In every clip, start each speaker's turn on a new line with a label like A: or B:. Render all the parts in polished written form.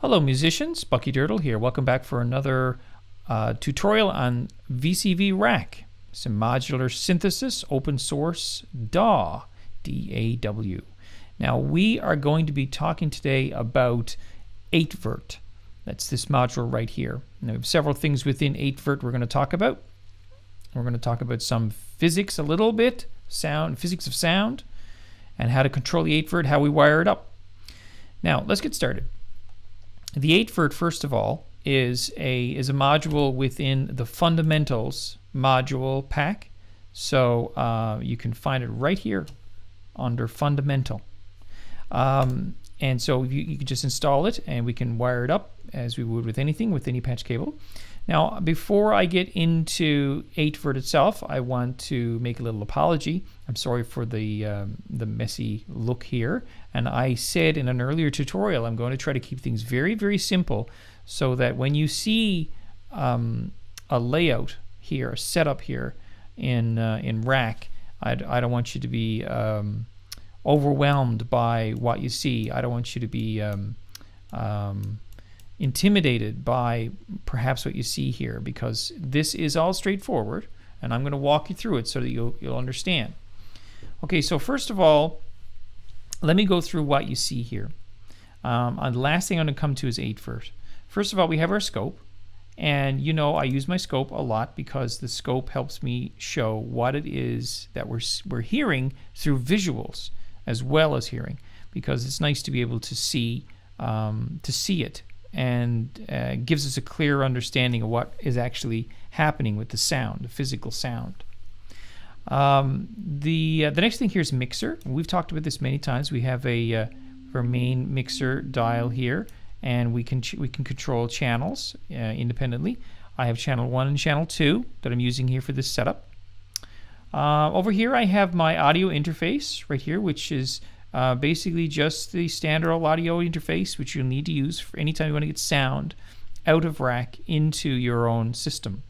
A: Hello musicians, Bucky Dirtle here. Welcome back for another tutorial on VCV Rack. Some modular synthesis, open source DAW, D-A-W. Now we are going to be talking today about 8Vert. That's this module right here. Now we have several things within 8Vert we're going to talk about. We're going to talk about some physics a little bit, physics of sound, and how to control the 8Vert, how we wire it up. Now let's get started. The 8Vert, first of all, is a module within the fundamentals module pack. So you can find it right here under fundamental. And so you can just install it and we can wire it up as we would with anything, with any patch cable. Now, before I get into 8Vert itself, I want to make a little apology. I'm sorry for the messy look here. And I said in an earlier tutorial, I'm going to try to keep things very, very simple so that when you see a layout here, a setup here in Rack, I don't want you to be overwhelmed by what you see. I don't want you to be intimidated by perhaps what you see here, because this is all straightforward and I'm going to walk you through it so that you'll understand. Okay, so first of all, let me go through what you see here. The last thing I'm going to come to is 8Vert. First of all, we have our scope, and you know I use my scope a lot because the scope helps me show what it is that we're hearing through visuals as well as hearing, because it's nice to be able to see it, and gives us a clear understanding of what is actually happening with the sound, the physical sound. The next thing here is mixer. We've talked about this many times. We have our main mixer dial here, and we can control channels independently. I have channel 1 and channel 2 that I'm using here for this setup. Over here I have my audio interface right here, which is basically just the standard audio interface which you'll need to use for anytime you want to get sound out of Rack into your own system.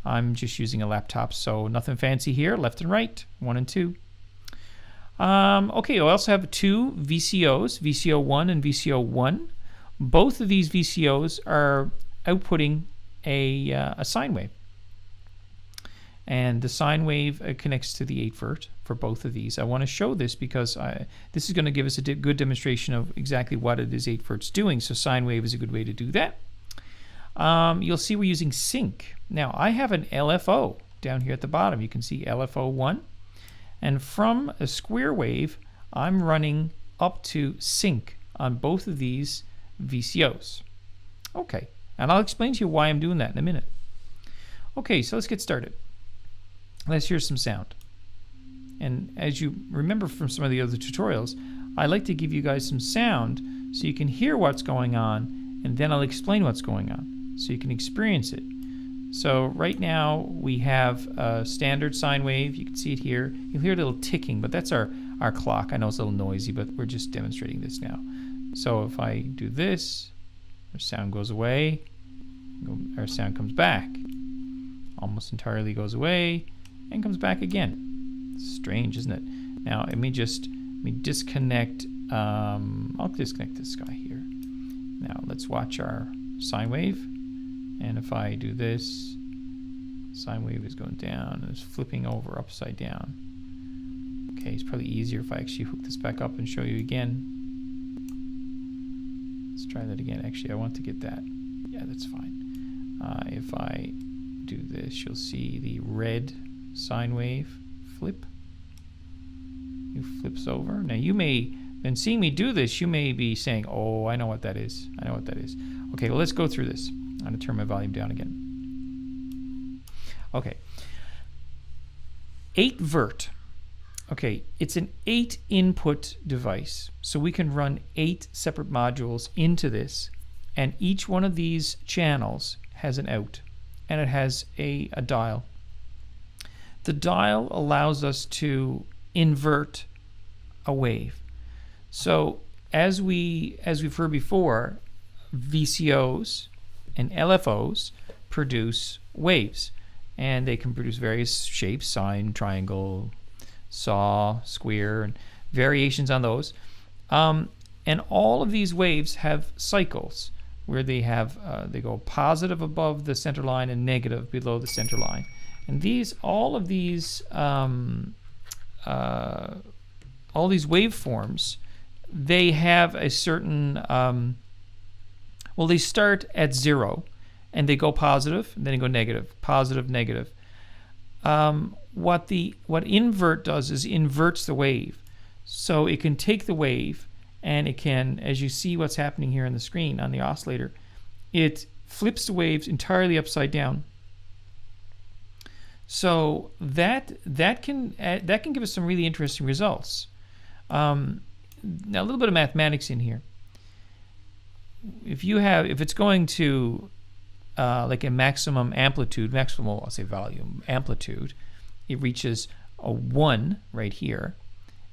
A: I'm just using a laptop, so nothing fancy here. Left and right, 1 and 2. Okay, I also have two VCOs, VCO1 and VCO1. Both of these VCOs are outputting a sine wave. And the sine wave connects to the 8Vert for both of these. I want to show this because this is going to give us a good demonstration of exactly what it is 8Vert's doing. So sine wave is a good way to do that. You'll see we're using sync. Now I have an LFO down here at the bottom. You can see LFO1. And from a square wave, I'm running up to sync on both of these VCOs. Okay, and I'll explain to you why I'm doing that in a minute. Okay, so let's get started. Let's hear some sound. And as you remember from some of the other tutorials, I like to give you guys some sound so you can hear what's going on, and then I'll explain what's going on so you can experience it. So right now we have a standard sine wave. You can see it here. You'll hear a little ticking, but that's our clock. I know it's a little noisy, but we're just demonstrating this now. So if I do this, our sound goes away, our sound comes back, almost entirely goes away, and comes back again. It's strange, isn't it? Now let me disconnect. I'll disconnect this guy here. Now let's watch our sine wave. And if I do this, sine wave is going down and it's flipping over upside down. Okay, it's probably easier if I actually hook this back up and show you again. Let's try that again. Actually, I want to get that. Yeah, that's fine. If I do this, you'll see the red sine wave flip. It flips over. Now you may, in seeing me do this, you may be saying, oh, I know what that is. I know what that is. Okay, well, let's go through this. I'm going to turn my volume down again. Okay. 8Vert. Okay, it's an 8-input device. So we can run 8 separate modules into this. And each one of these channels has an out. And it has a dial. The dial allows us to invert a wave. So as we've heard before, VCOs and LFOs produce waves, and they can produce various shapes: sine, triangle, saw, square, and variations on those. And all of these waves have cycles. where they have they go positive above the center line and negative below the center line. And all these waveforms, they have a certain well, they start at 0 and they go positive and then they go negative, positive, negative. What invert does is inverts the wave. So it can take the wave and it can, as you see what's happening here on the screen on the oscillator, it flips the waves entirely upside down. So that can give us some really interesting results. Now a little bit of mathematics in here. If it's going to like a maximum amplitude, I'll say volume amplitude, it reaches a 1 right here,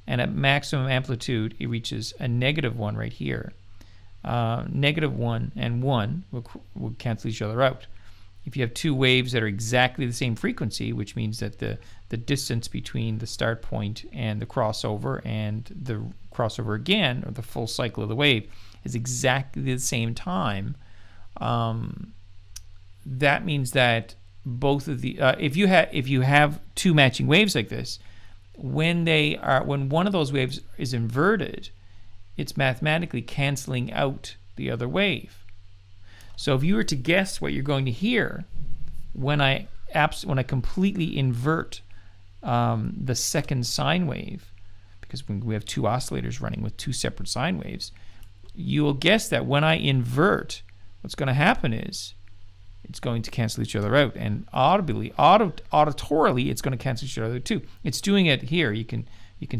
A: and at maximum amplitude it reaches a -1 right here. -1 and 1 will cancel each other out. If you have two waves that are exactly the same frequency, which means that the distance between the start point and the crossover and the crossover again, or the full cycle of the wave, is exactly the same time, that means that both of the if you have two matching waves like this, when one of those waves is inverted, it's mathematically canceling out the other wave. So if you were to guess what you're going to hear when I completely invert the second sine wave, because when we have two oscillators running with two separate sine waves, you will guess that when I invert, what's going to happen is it's going to cancel each other out, and auditorily, it's going to cancel each other too. It's doing it here. You can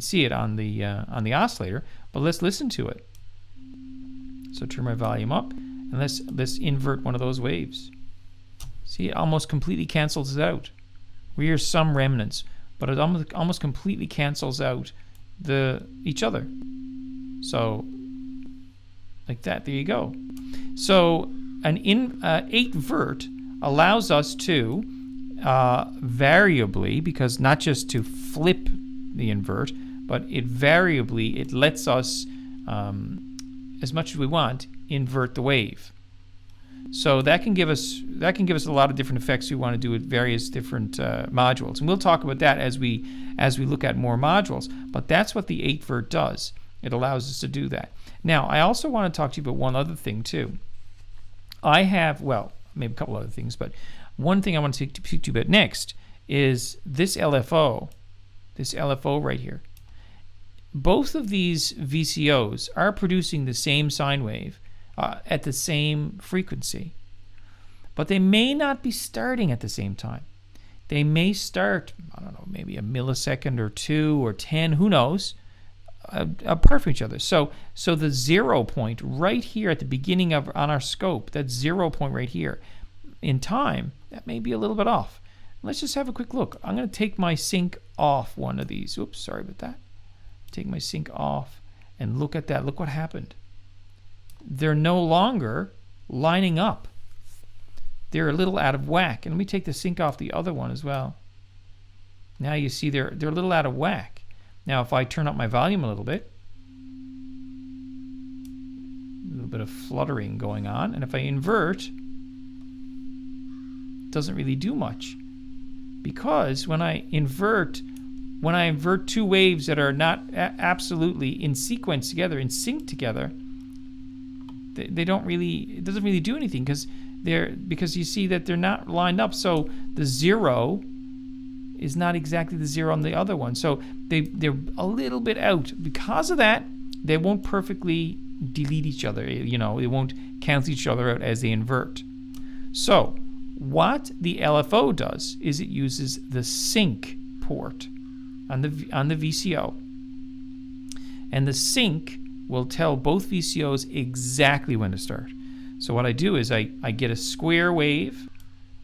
A: see it on the oscillator, but let's listen to it. So turn my volume up, and let's invert one of those waves. See, it almost completely cancels it out. We hear some remnants, but it almost completely cancels out each other. So like that, there you go. So an 8-vert allows us to variably, because not just to flip the invert, but it lets us, as much as we want, invert the wave. So that can give us a lot of different effects we want to do with various different modules, and we'll talk about that as we look at more modules. But that's what the 8-vert does. It allows us to do that. Now, I also want to talk to you about one other thing too. I have, well, maybe a couple other things, but one thing I want to speak to you about next is this LFO right here. Both of these VCOs are producing the same sine wave at the same frequency, but they may not be starting at the same time. They may start, I don't know, maybe a millisecond or 2 or 10, who knows, apart from each other. So the 0 point right here at the beginning on our scope, that 0 point right here in time, that may be a little bit off. Let's just have a quick look. I'm going to take my sync off one of these. Oops, sorry about that. Take my sync off and look at that. Look what happened. They're no longer lining up. They're a little out of whack. And let me take the sync off the other one as well. Now you see they're a little out of whack. Now if I turn up my volume a little bit of fluttering going on, and if I invert, it doesn't really do much, because when I invert two waves that are not absolutely in sequence together, in sync together, it doesn't really do anything, because you see that they're not lined up. So the 0 is not exactly the 0 on the other one. So they're a little bit out. Because of that, they won't perfectly delete each other. You know, they won't cancel each other out as they invert. So what the LFO does is it uses the sync port on the VCO, and the sync will tell both VCOs exactly when to start. So what I do is I get a square wave.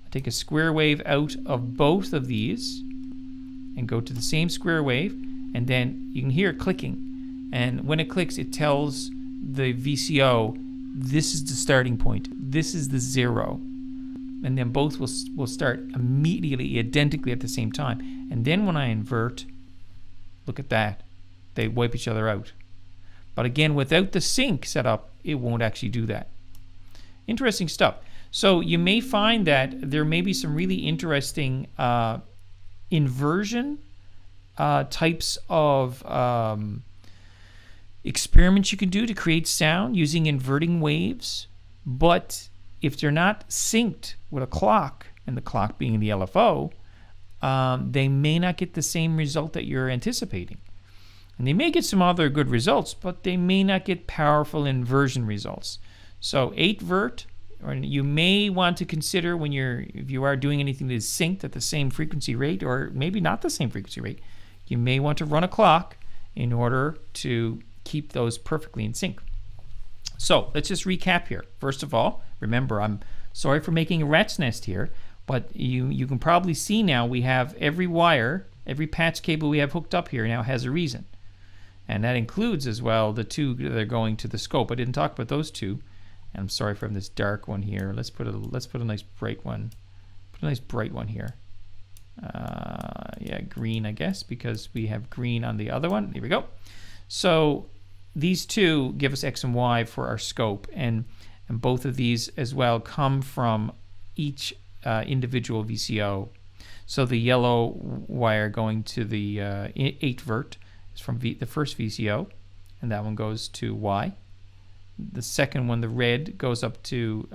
A: I take a square wave out of both of these and go to the same square wave, and then you can hear it clicking. And when it clicks, it tells the VCO, this is the starting point, this is the 0. And then both will start immediately, identically at the same time. And then when I invert, look at that, they wipe each other out. But again, without the sync set up, it won't actually do that. interesting stuff. So you may find that there may be some really interesting inversion types of experiments you can do to create sound using inverting waves. But if they're not synced with a clock, and the clock being the LFO, they may not get the same result that you're anticipating. And they may get some other good results, but they may not get powerful inversion results. So 8-vert, or you may want to consider when if you are doing anything that is synced at the same frequency rate, or maybe not the same frequency rate, you may want to run a clock in order to keep those perfectly in sync. So let's just recap here. First of all, remember, I'm sorry for making a rat's nest here, but you can probably see now we have every wire, every patch cable we have hooked up here now has a reason. And that includes as well the two that are going to the scope. I didn't talk about those two. And I'm sorry for this dark one here. Let's put a nice bright one. Put a nice bright one here. Yeah, green, I guess, because we have green on the other one. Here we go. So these two give us X and Y for our scope, and both of these as well come from each individual VCO. So the yellow wire going to the 8-vert is from the first VCO, and that one goes to Y. The second one, the red, goes up to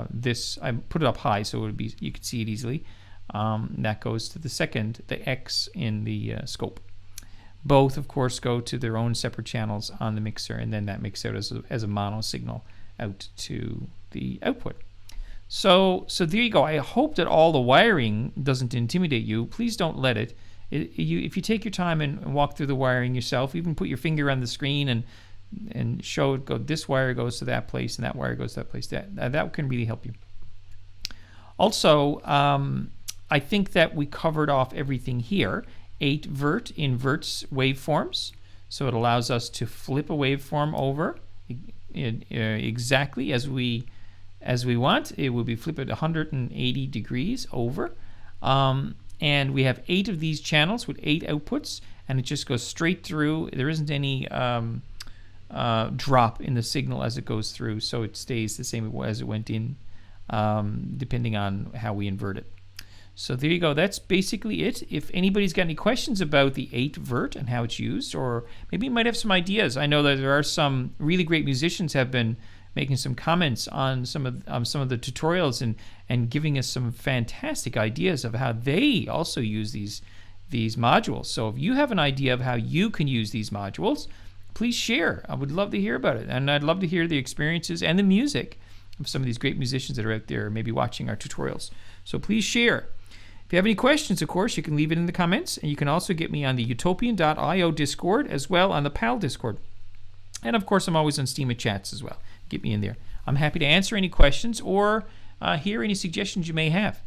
A: this. I put it up high so it would be, you could see it easily. That goes to the second, the X in the scope. Both, of course, go to their own separate channels on the mixer, and then that makes out as a mono signal out to the output. So there you go. I hope that all the wiring doesn't intimidate you. Please don't let it. If you take your time and walk through the wiring yourself, even put your finger on the screen and show it, go, this wire goes to that place and that wire goes to that place. That can really help you. Also, I think that we covered off everything here. 8-vert inverts waveforms, so it allows us to flip a waveform over exactly as we want. It will be flipped at 180 degrees over. And we have 8 of these channels with 8 outputs, and it just goes straight through. There isn't any drop in the signal as it goes through, so it stays the same as it went in, depending on how we invert it. So there you go. That's basically it. If anybody's got any questions about the 8-vert and how it's used, or maybe you might have some ideas. I know that there are some really great musicians have been making some comments on some of the tutorials and giving us some fantastic ideas of how they also use these modules. So if you have an idea of how you can use these modules, please share. I would love to hear about it, and I'd love to hear the experiences and the music of some of these great musicians that are out there maybe watching our tutorials. So please share. If you have any questions, of course, you can leave it in the comments, and you can also get me on the utopian.io Discord as well on the PAL Discord. And of course, I'm always on Steam Chats as well. Get me in there. I'm happy to answer any questions or hear any suggestions you may have.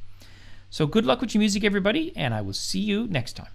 A: So good luck with your music, everybody, and I will see you next time.